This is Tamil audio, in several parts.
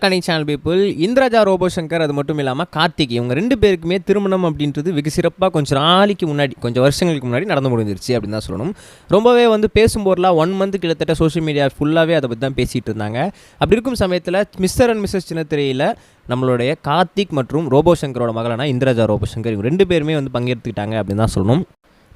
கனி சேனல் பீப்புள் இந்திரஜா ரோபோ சங்கர் அது மட்டும் இல்லாமல் கார்த்திக் இவங்க 2 பேருக்குமே திருமணம் அப்படின்றது வெகு சிறப்பாக கொஞ்சம் நாளைக்கு முன்னாடி கொஞ்சம் வருஷங்களுக்கு முன்னாடி நடந்து முடிஞ்சிருச்சு அப்படின்னு தான் சொல்லணும். ரொம்பவே பேசும்போதெல்லாம் 1 மந்த் கிட்டத்தட்ட சோஷியல் மீடியா ஃபுல்லாகவே அதை பற்றி தான் பேசிகிட்டு இருந்தாங்க. அப்படி இருக்கும் சமயத்தில் மிஸ்டர் அண்ட் மிஸ்ஸஸ் சின்னத்திரையில் நம்மளுடைய கார்த்திக் மற்றும் ரோபோ சங்கரோட மகளான இந்திரஜா ரோபோ சங்கர் இவங்க 2 பேருமே பங்கெடுத்துக்கிட்டாங்க அப்படின்னு தான் சொல்லணும்.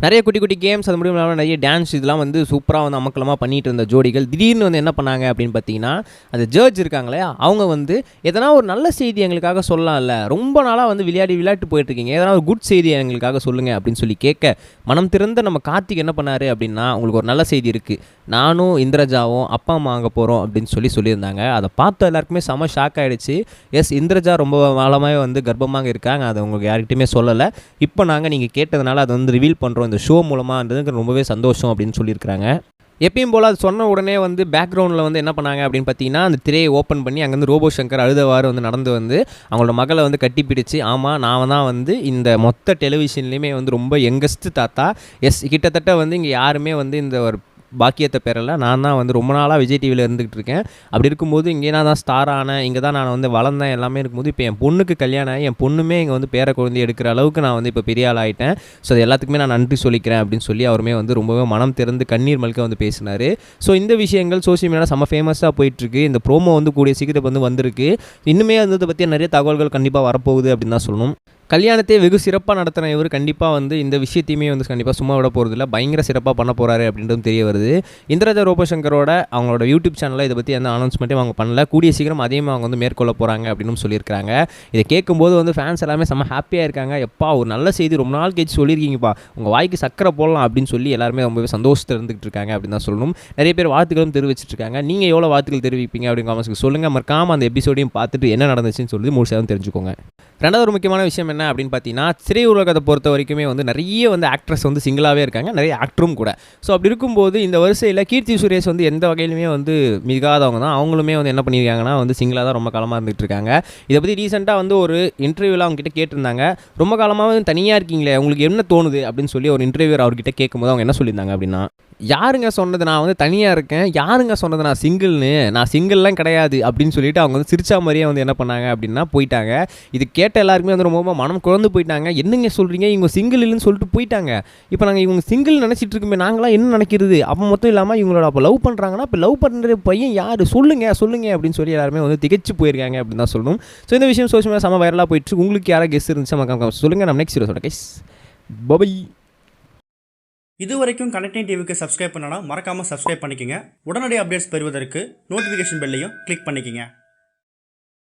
நிறைய குட்டி குட்டி கேம்ஸ் அது மட்டும் இல்லாமல் நிறைய டான்ஸ் இதெல்லாம் சூப்பராக அமக்கலமாக பண்ணிட்டு இருந்த ஜோடிகள் திடீர்னு என்ன பண்ணாங்க அப்படின்னு பார்த்தீங்கன்னா, அந்த ஜட்ஜ் இருக்காங்களே அவங்க எதனா ஒரு நல்ல செய்தி எங்களுக்காக சொல்லலாம்ல, ரொம்ப நாளாக விளையாட்டு போயிட்டுருக்கீங்க, எதனா ஒரு குட் செய்தி எங்களுக்காக சொல்லுங்கள் அப்படின்னு சொல்லி கேட்க மனம் திறந்த நம்ம கார்த்திக் என்ன பண்ணார் அப்படின்னா, உங்களுக்கு ஒரு நல்ல செய்தி இருக்குது, நானும் இந்திரஜாவும் அப்பா அம்மா வாங்க போகிறோம் அப்படின்னு சொல்லியிருந்தாங்க. அதை பார்த்து எல்லாருக்குமே செம ஷாக் ஆகிடுச்சு. எஸ், இந்திரஜா ரொம்ப காலமாக கர்ப்பமாக இருக்காங்க, அதை உங்களுக்கு யார்கிட்டையுமே சொல்லலை, இப்போ நாங்கள் நீங்கள் கேட்டதுனால அதை ரிவீல் பண்ணுறோம் இந்த ஷோ மூலமாகன்றது ரொம்பவே சந்தோஷம் அப்படின்னு சொல்லியிருக்கிறாங்க. எப்பயும் போல் அது சொன்ன உடனே பேக்ரவுண்டில் என்ன பண்ணாங்க அப்படின்னு பார்த்தீங்கன்னா, அந்த திரையை ஓப்பன் பண்ணி அங்கேருந்து ரோபோ சங்கர் அழுதவாறு நடந்து அவங்களோட மகளை கட்டிப்பிடிச்சு, ஆமாம் நான் தான் இந்த மொத்த டெலிவிஷன்லேயுமே ரொம்ப யங்கஸ்ட் தாத்தா, எஸ் கிட்டத்தட்ட இங்கே யாருமே இந்த ஒரு பாக்கியத்தை பெறலை, நான் தான் ரொம்ப நாளாக விஜய் டிவியில் இருந்துகிட்டு இருக்கேன், அப்படி இருக்கும்போது இங்கே நான் தான் ஸ்டார் ஆனேன், இங்கே தான் நான் வளர்ந்தேன், எல்லாமே இருக்கும்போது இப்போ என் பொண்ணுக்கு கல்யாணம் ஆகி என் பொண்ணுமே இங்கே பேர குழந்தை எடுக்கிற அளவுக்கு நான் இப்போ பெரிய ஆள் ஆகிட்டேன், ஸோ அது எல்லாத்துக்குமே நான் நன்றி சொல்லிக்கிறேன் அப்படின்னு சொல்லி அவருமே ரொம்பவே மனம் திறந்து கண்ணீர் மல்க பேசினார். ஸோ இந்த விஷயங்கள் சோஷியல் மீடியாவில் செம்ம ஃபேமஸாக போயிட்டுருக்கு. இந்த ப்ரோமோ கூடிய சீக்கிரம் வந்திருக்கு. இன்னுமே அதை பற்றி நிறைய தகவல்கள் கண்டிப்பாக வரப்போகுது அப்படின்னு தான் சொல்லணும். கல்யாணத்தை வெகு சிறப்பாக நடத்துகிற இவர் கண்டிப்பாக இந்த விஷயத்தையுமே கண்டிப்பாக சும்மா விட போகிறதில்ல, பயங்கர சிறப்பாக பண்ண போகிறாரு அப்படின்றது தெரிய வருது. இந்திரஜா ரோபோ சங்கரோட அவங்களோட யூடியூப் சேனலில் இதை பற்றி எந்த அனௌன்ஸ்மெண்ட்டையும் அவங்க பண்ணல, கூடிய சீக்கிரம் அதையும் அவங்க மேற்கொள்ள போகிறாங்க அப்படின்னு சொல்லியிருக்காங்க. இதை கேட்கும்போது ஃபேன்ஸ் எல்லாமே செம்ம ஹாப்பியாக இருக்காங்க. எப்பா ஒரு நல்ல செய்தி ரொம்ப நாள் கழிச்சு சொல்லியிருக்கீங்கப்பா, உங்கள் வாய்க்கு சக்கரை போடலாம் அப்படின்னு சொல்லி எல்லாருமே ரொம்பவே சந்தோஷத்தில் இருந்துகிட்டு இருக்காங்க அப்படின்னு தான் சொல்லணும். நிறைய பேர் வாழ்த்துக்களும் தெரிவிச்சிட்ருக்காங்க. நீங்கள் எவ்வளோ வாழ்த்துக்கள் தெரிவிப்பீங்க அப்படின்னு காமெண்ட்ஸ்க்கு சொல்லுங்கள். மறக்காமல் அந்த எபிசோடையும் பார்த்துட்டு என்ன நடந்துச்சுன்னு சொல்லி முழுசாக தெரிஞ்சுக்கோங்க. ரெண்டாவது ஒரு முக்கியமான விஷயம் என்ன அப்படின்னு பார்த்தீங்கன்னா, திரையுலகத்தை பொறுத்த வரைக்குமே நிறைய சிங்கிளாகவே இருக்காங்க, நிறைய ஆக்டரும் கூட. ஸோ அப்படி இருக்கும்போது இந்த வரிசையில் கீர்த்தி சுரேஷ் எந்த வகையிலுமே மிகாதவங்க தான். அவங்களுமே என்ன பண்ணியிருக்காங்கன்னா சிங்கிளாக தான் ரொம்ப காலமாக இருந்துகிட்டு இருக்காங்க. இதை பற்றி ரீசெண்டாக ஒரு இன்டர்வியூவில் அவங்ககிட்ட கேட்டிருந்தாங்க, ரொம்ப காலமாக தனியாக இருக்கீங்களே உங்களுக்கு என்ன தோணுது அப்படின்னு சொல்லி ஒரு இன்டர்வியூர் அவர்கிட்ட கேட்கும்போது அவங்க என்ன சொல்லியிருந்தாங்க அப்படின்னா, யாருங்க சொன்னது நான் தனியாக இருக்கேன், யாருங்க சொன்னது நான் சிங்கிள்னு, நான் சிங்கிள்லாம் கிடையாது அப்படின்னு சொல்லிட்டு அவங்க சிரிச்சா மாதிரியே என்ன பண்ணாங்க அப்படின்னா போயிட்டாங்க. இது கேட்ட எல்லாருக்குமே ரொம்ப மனம் குழந்து போயிட்டாங்க. என்னங்க சொல்கிறீங்க, இவங்க சிங்கிள் இல்லைன்னு சொல்லிட்டு போயிட்டாங்க, இப்போ நாங்கள் இவங்க சிங்கிள் நினச்சிட்டு இருக்குமே நாங்களாம் என்ன நினைக்கிறது, அப்போ மொத்தம் இல்லாமல் இவங்களோட அப்போ லவ் பண்ணுறாங்கன்னா இப்போ லவ் பண்ணுற பையன் யார் சொல்லுங்க அப்படின்னு சொல்லி எல்லாருமே திகைச்சு போயிருக்காங்க அப்படின்னு தான் சொல்லணும். ஸோ இந்த விஷயம் சோஷியல் மீடியா செம்ம வைரலாக போயிட்டு உங்களுக்கு யாராவது கெஸ் இருந்துச்சு சொல்லுங்கள். நம்ம நெக்ஸ்ட் வீடியோ கைஸ் பை. இது வரைக்கும் கனெக்டிங் டிவிக்கு சப்ஸ்கிரைப் பண்ணனா மறக்காமல் சப்ஸ்கிரைப் பண்ணிக்கங்க. உடனடி அப்டேட்ஸ் பெறுவதற்கு நோட்டிஃபிகேஷன் பெல்லையும் கிளிக் பண்ணிக்கங்க.